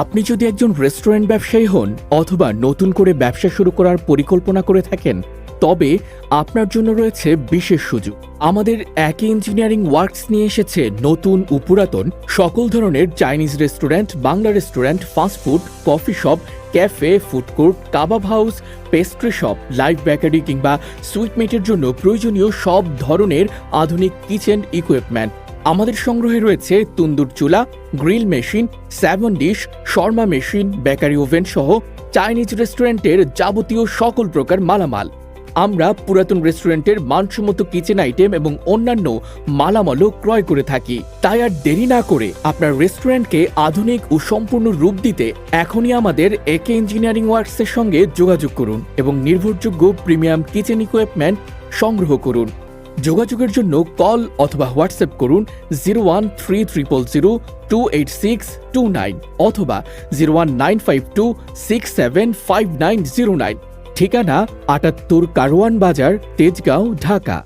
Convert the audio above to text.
আপনি যদি একজন রেস্টুরেন্ট ব্যবসায়ী হন অথবা নতুন করে ব্যবসা শুরু করার পরিকল্পনা করে থাকেন, তবে আপনার জন্য রয়েছে বিশেষ সুযোগ। আমাদের একই ইঞ্জিনিয়ারিং ওয়ার্কস নিয়ে এসেছে নতুন ও পুরাতন সকল ধরনের Chinese restaurant, Bangla restaurant, fast food, coffee shop, cafe, food court, kebab house, pastry shop, live bakery কিংবা সুইটমেটের জন্য প্রয়োজনীয় সব ধরনের আধুনিক কিচেন ইকুইপমেন্ট। আমাদের সংগ্রহে রয়েছে তন্দুর চুলা, grill machine, 7 dish, Sharma machine, bakery oven সহ চাইনিজ রেস্টুরেন্টের যাবতীয় সকল প্রকার মালামাল। আমরা পুরাতন রেস্টুরেন্টের মানসম্মত কিচেন আইটেম এবং অন্যান্য মালামালও ক্রয় করে থাকি। তাই আর দেরি না করে আপনার রেস্টুরেন্টকে আধুনিক ও সম্পূর্ণ রূপ দিতে এখনই আমাদের একে ইঞ্জিনিয়ারিং ওয়ার্কসের সঙ্গে যোগাযোগ করুন এবং নির্ভরযোগ্য প্রিমিয়াম কিচেন ইকুইপমেন্ট সংগ্রহ করুন। যোগাযোগের জন্য কল অথবা হোয়াটসঅ্যাপ করুন 01300028629 অথবা 01952675909। ঠিকানা ৭৮ কারওয়ান বাজার, তেজগাঁও, ঢাকা।